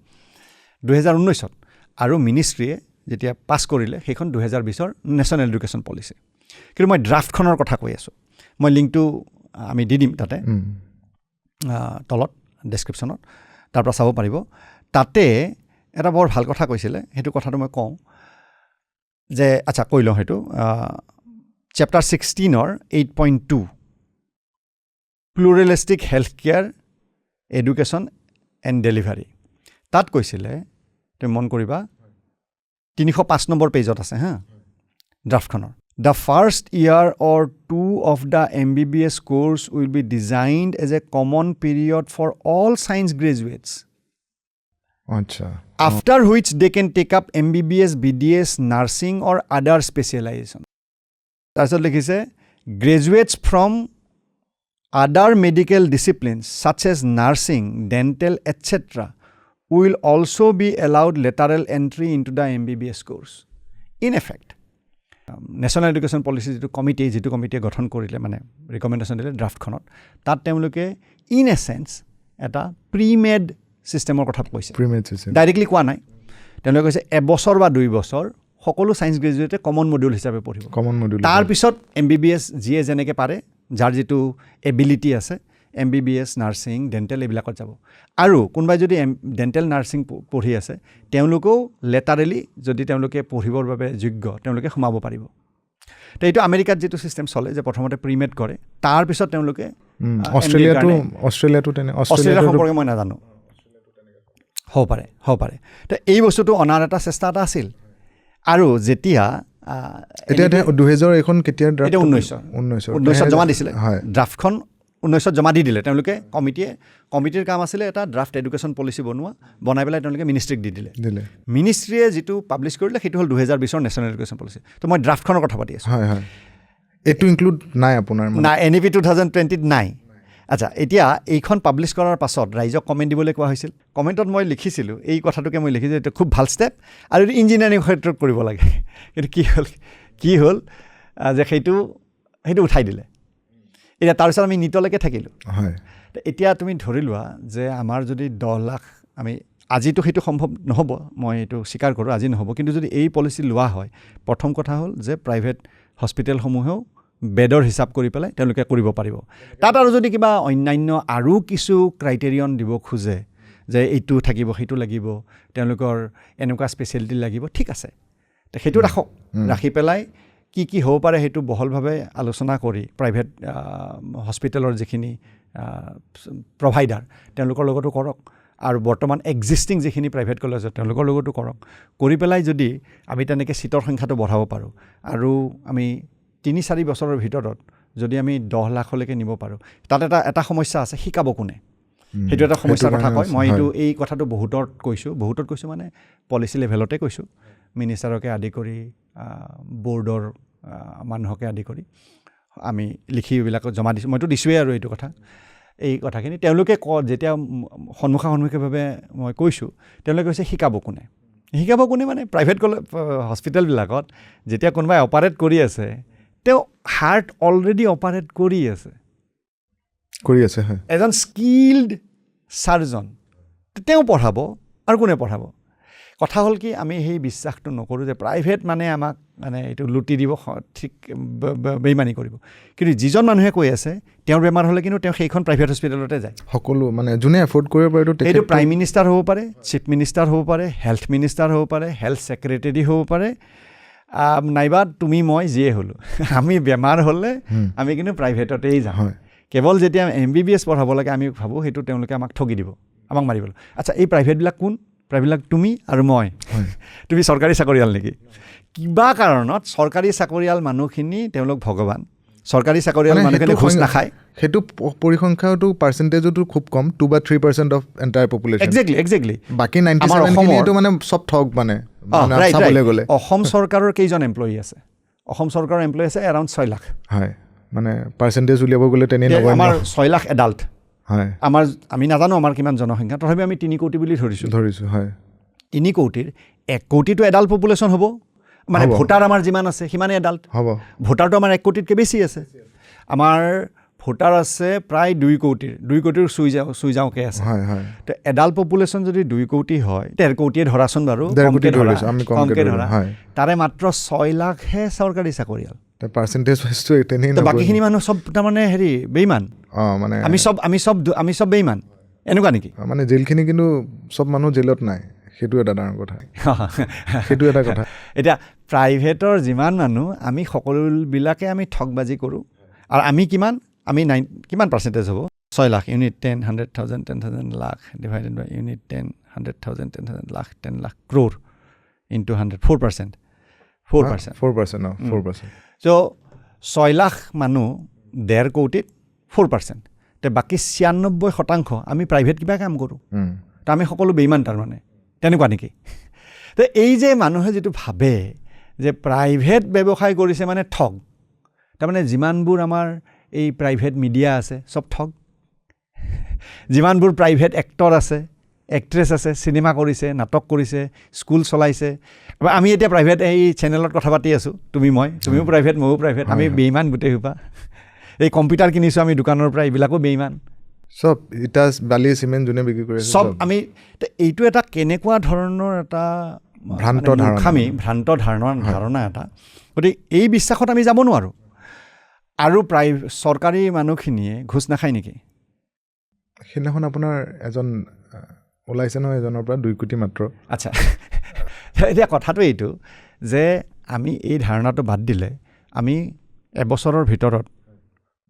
2019ত আৰু মিনিষ্ট্ৰীয়ে যেতিয়া পাছ কৰিলে সেইখন 2020ৰ নেশ্যনেল এডুকেশ্যন পলিচি কিন্তু মই ড্ৰাফ্টখনৰ কথা কৈ আছোঁ মই লিংকটো আমি দি দিম তাতে তলত ডেছক্ৰিপশ্যনত তাৰ পৰা চাব পাৰিব তাতে এটা বৰ ভাল কথা কৈছিলে সেইটো কথাটো মই কওঁ যে আচ্ছা কৈ লওঁ সেইটো চেপ্টাৰ 16ৰ 8.2 pluralistic health care education and delivery তাত কৈছিলে তুমি মন কৰিবা 305 নম্বৰ পেজত আছে হা ড্ৰাফ্টখনৰ The first year or 2 of the MBBS course will be designed as a common period for all science graduates. Achha. After which they can take up MBBS, BDS, nursing or other specialization. That's what likise graduates from other medical disciplines such as nursing, dental, etc. will also be allowed lateral entry into the MBBS course. In effect, national education policy যিটো কমিটিয়ে গঠন কৰিলে মানে recommendation দিলে ড্ৰাফ্টখনত তাত তেওঁলোকে in a change এটা প্ৰিমেড ছিষ্টেমৰ কথা কৈছে ডাইৰেক্টলি কোৱা নাই তেওঁলোকে কৈছে এবছৰ বা 2 বছৰ সকলো ছায়েন্স গ্ৰেজুৱেটে কমন মডিউল হিচাপে পঢ়িব তাৰপিছত MBBS যিয়ে যেনেকৈ পাৰে যাৰ যিটো এবিলিটি আছে MBBS নাৰ্ছিং ডেণ্টেল এইবিলাকত যাব আৰু কোনোবাই যদি ডেণ্টেল নাৰ্ছিং পঢ়ি আছে তেওঁলোকেও লেটাৰেলি যদি তেওঁলোকে পঢ়িবৰ বাবে যোগ্য তেওঁলোকে সোমাব পাৰিব তো এইটো আমেৰিকাত যিটো ছিষ্টেম চলে যে প্ৰথমতে প্ৰিমেড কৰে তাৰপিছত তেওঁলোকে অষ্ট্ৰেলিয়া সম্পৰ্কে মই নাজানো হ'ব পাৰে তো এই বস্তুটো অনাৰ এটা চেষ্টা এটা আছিল আৰু যেতিয়া এতিয়া 2000 এখন কেতিয়া ড্ৰাফ্ট 19 জমা দিছিলে ড্ৰাফ্টখন 19ত জমা দি দিলে তেওঁলোকে কমিটিৰ কাম আছিলে এটা ড্ৰাফ্ট এডুকেশ্যন পলিচি বনাই পেলাই তেওঁলোকে মিনিষ্ট্ৰীক দি দিলে মিনিষ্ট্ৰীয়ে যিটো পাব্লিছ কৰিলে সেইটো হ'ল 2020ৰ নেশ্যনেল এডুকেশ্যন পলিচি তো মই ড্ৰাফ্টখনৰ কথা পাতি আছোঁ এইটো ইনক্লুড নাই আপোনাৰ নাই NEP 2020ত নাই আচ্ছা এতিয়া এইখন পাব্লিছ কৰাৰ পাছত ৰাইজক কমেণ্ট দিবলৈ কোৱা হৈছিল কমেণ্টত মই লিখিছিলোঁ এই কথাটোকে মই লিখিছোঁ এইটো খুব ভাল ষ্টেপ আৰু এইটো ইঞ্জিনিয়াৰিং ক্ষেত্ৰত কৰিব লাগে কিন্তু কি হ'ল যে সেইটো উঠাই দিলে এতিয়া তাৰপিছত আমি নিটলৈকে থাকিলোঁ এতিয়া তুমি ধৰি লোৱা যে আমাৰ যদি 10 লাখ আমি আজিতো সেইটো সম্ভৱ নহ'ব মই এইটো স্বীকাৰ কৰোঁ আজি নহ'ব কিন্তু যদি এই পলিচি লোৱা হয় প্ৰথম কথা হ'ল যে প্ৰাইভেট হস্পিটেলসমূহেও বেডৰ হিচাপ কৰি পেলাই তেওঁলোকে কৰিব পাৰিব তাত আৰু যদি কিবা অন্যান্য আৰু কিছু ক্ৰাইটেৰিয়ন দিব খোজে যে এইটো থাকিব সেইটো লাগিব তেওঁলোকৰ এনেকুৱা স্পেচিয়েলিটি লাগিব ঠিক আছে তো সেইটো ৰাখক ৰাখি পেলাই কি হ'ব পাৰে সেইটো বহলভাৱে আলোচনা কৰি প্ৰাইভেট হস্পিটেলৰ যিখিনি প্ৰভাইডাৰ তেওঁলোকৰ লগতো কৰক আৰু বৰ্তমান এক্সিষ্টিং যিখিনি প্ৰাইভেট কলেজ তেওঁলোকৰ লগতো কৰক কৰি পেলাই যদি আমি তেনেকৈ চিটৰ সংখ্যাটো বঢ়াব পাৰোঁ আৰু আমি 3-4 বছৰৰ ভিতৰত যদি আমি 10 লাখলৈকে নিব পাৰোঁ তাত এটা সমস্যা আছে শিকাব কোনে সেইটো এটা সমস্যাৰ কথা কয় মই এই কথাটো বহুতত কৈছোঁ মানে পলিচি লেভেলতে কৈছোঁ মিনিষ্টাৰকে আদি কৰি বৰ্ডৰ মানুহকে আদি কৰি আমি লিখি এইবিলাকত জমা দিছোঁ মইতো দিছোঁৱেই আৰু এইটো কথা এই কথাখিনি তেওঁলোকে যেতিয়া সন্মুখাসন্মুখীভাৱে মই কৈছোঁ তেওঁলোকে কৈছে শিকাব কোনে মানে প্ৰাইভেট হস্পিটেলবিলাকত যেতিয়া কোনোবাই অপাৰেট কৰি আছে তেওঁ হাৰ্ট অলৰেডি অপাৰেট কৰি আছে এজন স্কিল্ড ছাৰ্জন তেওঁ পঢ়াব আৰু কোনে পঢ়াব কথা হ'ল কি আমি সেই বিশ্বাসটো নকৰোঁ যে প্ৰাইভেট মানে আমাক মানে এইটো লুটি দিব ঠিক বেইমানি কৰিব কিন্তু যিজন মানুহে কৈ আছে তেওঁৰ বেমাৰ হ'লে কিন্তু তেওঁ সেইখন প্ৰাইভেট হস্পিটেলতে যায় সকলো মানে যোনে এফৰ্ড কৰিব পাৰে এইটো প্ৰাইম মিনিষ্টাৰ হ'ব পাৰে চিফ মিনিষ্টাৰ হ'ব পাৰে হেল্থ মিনিষ্টাৰ হ'ব পাৰে হেল্থ ছেক্ৰেটেৰী হ'ব পাৰে নাইবা তুমি মই যিয়ে হ'লোঁ আমি বেমাৰ হ'লে আমি কিন্তু প্ৰাইভেটতেই যাওঁ কেৱল যেতিয়া MBBS পঢ়াব লাগে আমি ভাবোঁ সেইটো তেওঁলোকে আমাক ঠগি দিব আমাক মাৰিব আচ্ছা এই প্ৰাইভেটবিলাক কোন প্ৰাইভেটবিলাক তুমি আৰু মই তুমি চৰকাৰী চাকৰিয়াল নেকি কিবা কাৰণত চৰকাৰী চাকৰিয়াল মানুহখিনি তেওঁলোক ভগৱান চৰকাৰী চাকৰিয়াল মানুহখিনি ঘোষ নাখায় সেইটো পৰিসংখ্যাটো পাৰ্চেণ্টেজতো খুব কম 2 বা 3% অফ এণ্টায়াৰ পপুলেশ্যন একজেক্টলি বাকী 97% মানে চব ঠগ মানে চাবলৈ গ'লে অসম চৰকাৰৰ কেইজন এমপ্লয়ী আছে অসম চৰকাৰৰ এমপ্লয়ী আছে এৰাউণ্ড 6 লাখ হয় মানে পাৰ্চেণ্টেজ উলিয়াব গ'লে তেনেই নগণ্য আমাৰ 6 লাখ এডাল্ট হয় আমাৰ আমি নাজানো আমাৰ কিমান জনসংখ্যা তথাপি আমি 3 কোটি বুলি ধৰিছোঁ হয় 3 কোটিৰ 1 কোটিটো এডাল্ট পপুলেশ্যন হ'ব মানে ভোটাৰ আমাৰ যিমান আছে সিমানেই এডাল্ট হ'ব ভোটাৰটো আমাৰ 1 কোটিতকৈ বেছি আছে আমাৰ ভোটাৰ আছে প্ৰায় 2 কোটিৰ চুই যাওঁকৈ আছে তো এডাল্ট পপুলেশ্যন যদি 2 কোটি হয় 1.5 কোটিয়ে ধৰাচোন বাৰু কমকৈ ধৰা তাৰে মাত্ৰ 6 লাখহে চৰকাৰী চাকৰিয়াল পাৰ্চেণ্টেজ ওৱাইজটো তেনেই বাকীখিনি মানুহ চব তাৰমানে বেইমান মানে আমি চব বেইমান এনেকুৱা নেকি মানে জেলখিনি কিন্তু চব মানুহ জেলত নাই সেইটো এটা ডাঙৰ কথা সেইটো এটা কথা এতিয়া প্ৰাইভেটৰ যিমান মানুহ আমি সকলোবিলাকে আমি ঠগবাজি কৰোঁ আৰু আমি কিমান পাৰ্চেণ্টেজ হ'ব 6 লাখ ইউনিট 10 100,000 10,000 লাখ ডিভাইডেড বাই ইউনিট 10 100,000 10,000 লাখ 10 লাখ ক্ৰ'ৰ ইনটু 100 4% চ' 6 লাখ মানুহ 1.5 কোটিত 4% তে বাকী 96% আমি প্ৰাইভেট কিবা কাম কৰোঁ তো আমি সকলো বেইমান তাৰমানে তেনেকুৱা নেকি তো এই যে মানুহে যিটো ভাবে যে প্ৰাইভেট ব্যৱসায় কৰিছে মানে ঠগ তাৰমানে যিমানবোৰ আমাৰ এই প্ৰাইভেট মিডিয়া আছে চব ঠগ যিমানবোৰ প্ৰাইভেট এক্টৰ আছে এক্ট্ৰেছ আছে চিনেমা কৰিছে নাটক কৰিছে স্কুল চলাইছে আমি এতিয়া প্ৰাইভেট এই চেনেলত কথা পাতি আছোঁ তুমিও প্ৰাইভেট ময়ো প্ৰাইভেট আমি বেইমান গোটেই সোপা এই কম্পিউটাৰ কিনিছোঁ আমি দোকানৰ পৰা এইবিলাকো বেইমান চব ইটা বালি চিমেণ্ট যোনে বিক্ৰী কৰে চব আমি এইটো এটা কেনেকুৱা ধৰণৰ এটা ভ্ৰান্ত ধাৰণা এটা গতিকে এই বিশ্বাসত আমি যাব নোৱাৰোঁ আৰু চৰকাৰী মানুহখিনিয়ে ঘোষ নাখায় নেকি সেইদিনাখন আপোনাৰ এজন ওলাইছে নহয় এজনৰ পৰা 2 কোটি মাত্ৰ আচ্ছা এতিয়া কথাটো এইটো যে আমি এই ধাৰণাটো বাদ দিলে আমি এবছৰৰ ভিতৰত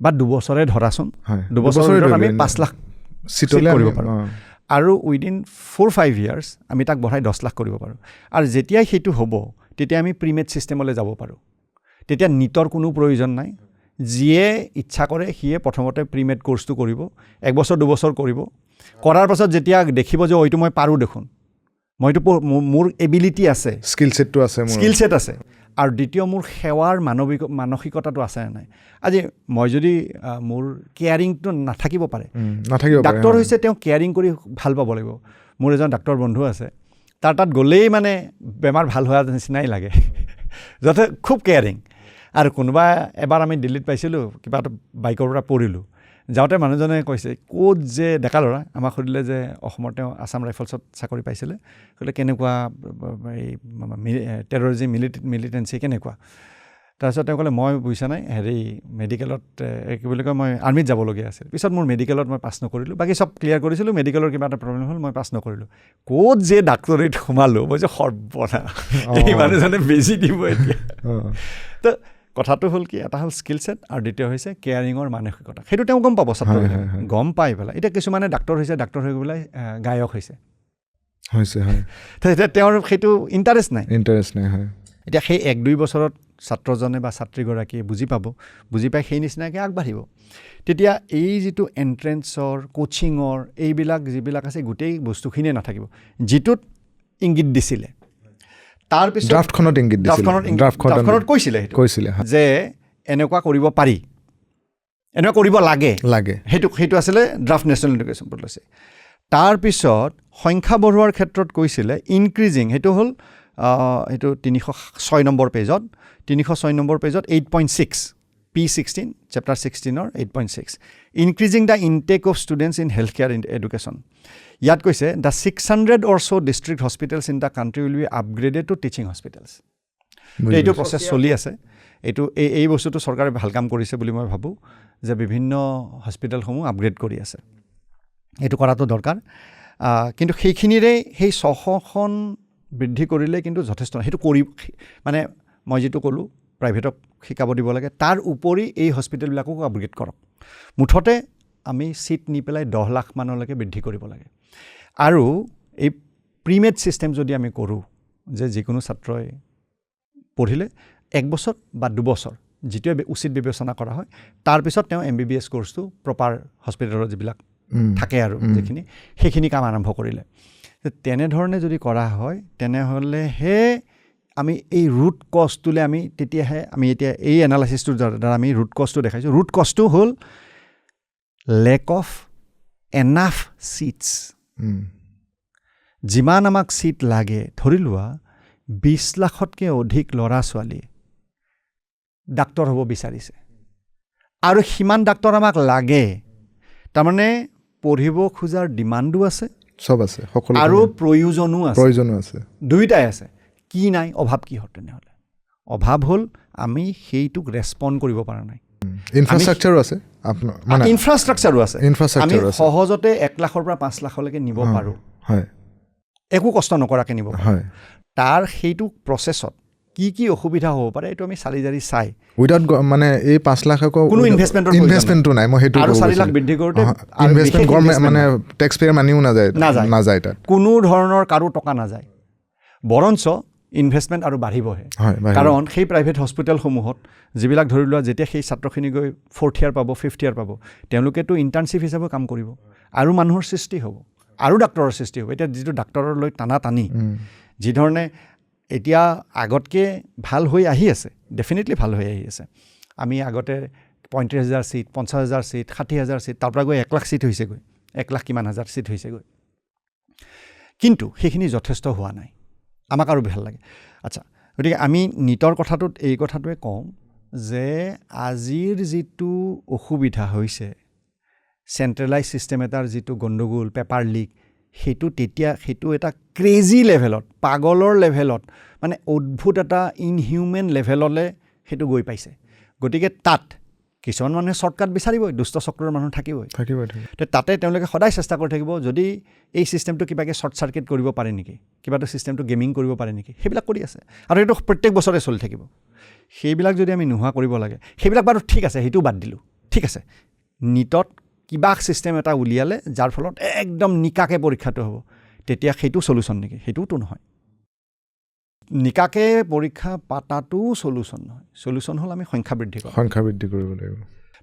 বা 2 বছৰে ধৰাচোন 2 বছৰৰ ভিতৰত আমি 5 লাখ চিট কৰিব পাৰোঁ আৰু উইদিন 4-5 ইয়াৰ্ছ আমি তাক বঢ়াই 10 লাখ কৰিব পাৰোঁ আৰু যেতিয়াই সেইটো হ'ব তেতিয়া আমি প্ৰিমেড ছিষ্টেমলৈ যাব পাৰোঁ তেতিয়া নিটৰ কোনো প্ৰয়োজন নাই যিয়ে ইচ্ছা কৰে সিয়ে প্ৰথমতে প্ৰিমেড কোৰ্চটো কৰিব 1 বছৰ 2 বছৰ কৰিব কৰাৰ পাছত যেতিয়া দেখিব যে এইটো মই পাৰোঁ দেখোন মোৰ এবিলিটি আছে স্কিল ছেট আছে আৰু দ্বিতীয় মোৰ সেৱাৰ মানসিকতাটো আছে নাই আজি মই যদি মোৰ কেয়াৰিংটো নাথাকিব পাৰে ডাক্তৰ হৈছে তেওঁ কেয়াৰিং কৰি ভাল পাব লাগিব মোৰ এজন ডাক্তৰ বন্ধু আছে তাৰ তাত গ'লেই মানে বেমাৰ ভাল হোৱা নিচিনাই লাগে যাতে খুব কেয়াৰিং আৰু কোনোবা এবাৰ আমি দিল্লীত পাইছিলোঁ কিবা এটা বাইকৰ পৰা পৰিলোঁ যাওঁতে মানুহজনে কৈছে ক'ত যে ডেকা ল'ৰা আমাক সুধিলে যে অসমৰ তেওঁ আছাম ৰাইফলছত চাকৰি পাইছিলে ক'লে কেনেকুৱা এই টেৰৰিজিম মিলিটেঞ্চি কেনেকুৱা তাৰপিছত তেওঁ ক'লে মই বুজিছা নাই মেডিকেলত কি বুলি কয় মই আৰ্মিত যাবলগীয়া আছিল পিছত মোৰ মেডিকেলত মই পাছ নকৰিলোঁ বাকী চব ক্লিয়াৰ কৰিছিলোঁ মেডিকেলৰ কিবা এটা প্ৰব্লেম হ'ল মই পাছ নকৰিলোঁ ক'ত যে ডাক্তৰীত সোমালোঁ মই যে সৰ্বনা এই মানুহজনে বেজি দিব এতিয়া তো কথাটো হ'ল কি এটা হ'ল স্কিল ছেট আৰু দ্বিতীয় হৈছে কেয়াৰিঙৰ মানসিকতা সেইটো তেওঁ গম পাব ছাত্ৰবিলাকে গম পাই পেলাই এতিয়া কিছুমানে ডাক্তৰ হৈ পেলাই গায়ক হৈছে এতিয়া তেওঁৰ সেইটো ইণ্টাৰেষ্ট নাই হয় এতিয়া সেই 1-2 বছৰত ছাত্ৰজনে বা ছাত্ৰীগৰাকীয়ে বুজি পাই সেই নিচিনাকৈ আগবাঢ়িব তেতিয়া এই যিটো এণ্ট্ৰেঞ্চৰ কোচিঙৰ এইবিলাক যিবিলাক আছে গোটেই বস্তুখিনিয়ে নাথাকিব যিটোত ইংগিত দিছিলে তাৰপিছত ড্ৰাফ্টখনত কৈছিলে যে এনেকুৱা কৰিব পাৰি এনেকুৱা কৰিব লাগে সেইটো আছিলে ড্ৰাফ্ট নেশ্যনেল এডুকেশ্যন পলিচি তাৰপিছত সংখ্যা বঢ়োৱাৰ ক্ষেত্ৰত কৈছিলে ইনক্ৰিজিং সেইটো হ'ল এইটো 306 নম্বৰ পেজত 8.6 P16 চেপ্টাৰ 16ৰ 8.6 increasing the intake of students in health care education ইয়াত কৈছে দ্য 600 অৰ ছ' district hospitals in the country will be upgraded to teaching hospitals এইটো প্ৰচেছ চলি আছে এইটো এই বস্তুটো চৰকাৰে ভাল কাম কৰিছে বুলি মই ভাবোঁ যে বিভিন্ন হস্পিটেলসমূহ আপগ্ৰেড কৰি আছে এইটো কৰাটো দৰকাৰ কিন্তু সেইখিনিৰে সেই 600খন বৃদ্ধি কৰিলে কিন্তু যথেষ্ট সেইটো কৰি মানে মই যিটো ক'লোঁ প্ৰাইভেটক শিকাব দিব লাগে তাৰ উপৰি এই হস্পিটেলবিলাককো আপগ্ৰেড কৰক মুঠতে আমি চিট নি পেলাই 10 লাখ মানলৈকে বৃদ্ধি কৰিব লাগে আৰু এই প্ৰিমেড ছিষ্টেম যদি আমি কৰোঁ যে যিকোনো ছাত্ৰই পঢ়িলে 1 বছৰ বা 2 বছৰ যিটোৱে উচিত বিবেচনা কৰা হয় তাৰপিছত তেওঁ MBBS কোৰ্চটো প্ৰপাৰ হস্পিটেলৰ যিবিলাক থাকে আৰু যিখিনি সেইখিনি কাম আৰম্ভ কৰিলে তেনেধৰণে যদি কৰা হয় তেনেহ'লেহে আমি এই ৰুট কজটোলৈ আমি তেতিয়াহে আমি এতিয়া এই এনালাইচিছটোৰ দ্বাৰা আমি ৰুট কজটো দেখাইছোঁ ৰুট কজটো হ'ল লেক অফ এনাফ ছিটছ যিমান আমাক ছিট লাগে ধৰি লোৱা 20 লাখতকৈ অধিক ল'ৰা ছোৱালী ডাক্তৰ হ'ব বিচাৰিছে আৰু সিমান ডাক্তৰ আমাক লাগে তাৰমানে পঢ়িব খোজাৰ ডিমাণ্ডো আছে সব আছে সকলো আৰু প্ৰয়োজনো আছে দুইটাই আছে কি নাই অভাৱ কি হয় তেনেহ'লে অভাৱ হ'ল আমি সেইটোক ৰেছপণ্ড কৰিব পৰা নাই ইনফ্ৰাষ্ট্ৰাকচাৰো আছে আপোনাৰ মানে ইনফ্ৰাষ্ট্ৰাকচাৰো আছে আমি সহজতে 1 লাখৰ পৰা 5 লাখলৈকে নিব পাৰোঁ হয় একো কষ্ট নকৰাকৈ নিব হয় তাৰ সেইটো প্ৰচেছত কি অসুবিধা হ'ব পাৰে এইটো আমি চালি জাৰি চাই উইদাউট মানে এই 5 লাখ কোনো ইনভেষ্টমেণ্টটো নাই মই সেইটো আৰু 4 লাখ বৃদ্ধি কৰোঁতে ইনভেষ্টমেণ্ট গভৰ্ণমেণ্ট মানে টেক্স পেয়াৰ মানিও নাযায় তাত কোনো ধৰণৰ কাৰো টকা নাযায় বৰঞ্চ ইনভেষ্টমেণ্ট আৰু বাঢ়িবহে কাৰণ সেই প্ৰাইভেট হস্পিটেলসমূহত যিবিলাক ধৰি লোৱা যেতিয়া সেই ছাত্ৰখিনি গৈ 4th ইয়াৰ পাব 5th ইয়াৰ পাব তেওঁলোকেতো ইণ্টাৰ্ণশ্বিপ হিচাপে কাম কৰিব আৰু মানুহৰ সৃষ্টি হ'ব আৰু ডাক্তৰৰ সৃষ্টি হ'ব এতিয়া যিটো ডাক্তৰলৈ টানি যিধৰণে এতিয়া আগতকৈ ভাল হৈ আহি আছে ডেফিনেটলি ভাল হৈ আহি আছে আমি আগতে 35,000 ছিট 50,000 ছিট 60,000 ছিট তাৰ পৰা গৈ 1 লাখ ছিট হৈছেগৈ 1 লাখ কিমান হাজাৰ ছিট হৈছেগৈ কিন্তু সেইখিনি যথেষ্ট হোৱা নাই আমাক আৰু ভাল লাগে আচ্ছা গতিকে আমি নিটৰ কথাটোত এই কথাটোৱে কওঁ যে আজিৰ যিটো অসুবিধা হৈছে চেণ্ট্ৰেলাইজ ছিষ্টেম এটাৰ যিটো গণ্ডগোল পেপাৰ লিক সেইটো এটা ক্ৰেজি লেভেলত পাগলৰ লেভেলত মানে অদ্ভুত এটা ইনহিউমেন লেভেললৈ সেইটো গৈ পাইছে গতিকে তাত কিছুমান মানুহে শ্বৰ্টকাট বিচাৰিবই দুষ্ট চক্ৰৰ মানুহ থাকিবই তাতে তেওঁলোকে সদায় চেষ্টা কৰি থাকিব যদি এই ছিষ্টেমটো কিবাকৈ শ্বৰ্ট চাৰ্কিট কৰিব পাৰে নেকি কিবাটো ছিষ্টেমটো গেমিং কৰিব পাৰে নেকি সেইবিলাক কৰি আছে আৰু সেইটো প্ৰত্যেক বছৰে চলি থাকিব সেইবিলাক যদি আমি নোহোৱা কৰিব লাগে সেইবিলাক বাৰু ঠিক আছে সেইটোও বাদ দিলোঁ ঠিক আছে নিটত কিবা ছিষ্টেম এটা উলিয়ালে যাৰ ফলত একদম নিকাকৈ পৰীক্ষাটো হ'ব তেতিয়া সেইটো চলিউশ্যন নেকি সেইটোওতো নহয় নিকাকৈ পৰীক্ষা পাতাটোও চলিউশ্যন নহয় চলিউশ্যন হ'ল আমি সংখ্যা বৃদ্ধি কৰিব লাগিব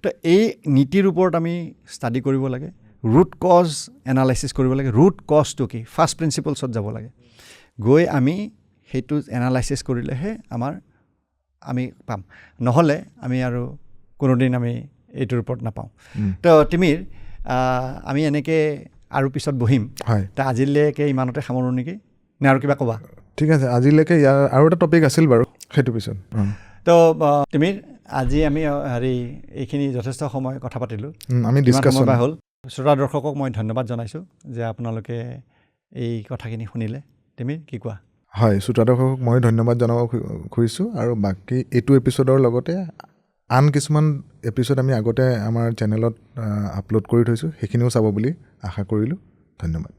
তো এই নীতিৰ ওপৰত আমি ষ্টাডি কৰিব লাগে ৰুট কজ এনালাইচিছ কৰিব লাগে ৰুট কজটো কি ফাৰ্ষ্ট প্ৰিন্সিপলছত যাব লাগে গৈ আমি সেইটো এনালাইচিছ কৰিলেহে আমি পাম নহ'লে আমি আৰু কোনোদিন আমি এইটোৰ ওপৰত নাপাওঁ তো তিমিৰ আমি এনেকৈ আৰু পিছত বহিম তো আজিলৈকে ইমানতে সামৰোঁ নেকি নে আৰু কিবা ক'বা ঠিক আছে আজিলৈকে ইয়াৰ আৰু এটা টপিক আছিল বাৰু সেইটো পিছত তো তিমিৰ আজি আমি এইখিনি যথেষ্ট সময় কথা পাতিলোঁ আমি ডিছকাছন হ'ল শ্ৰোতা দৰ্শকক মই ধন্যবাদ জনাইছোঁ যে আপোনালোকে এই কথাখিনি শুনিলে তিমিৰ কি কোৱা হয় শ্ৰোতা দৰ্শকক মই ধন্যবাদ জনাব খুজিছোঁ আৰু বাকী এইটো এপিছ'ডৰ লগতে আন কিছুমান এপিছ'ড আমি আগতে আমাৰ চেনেলত আপলোড কৰি থৈছোঁ সেইখিনিও চাব বুলি আশা কৰিলোঁ ধন্যবাদ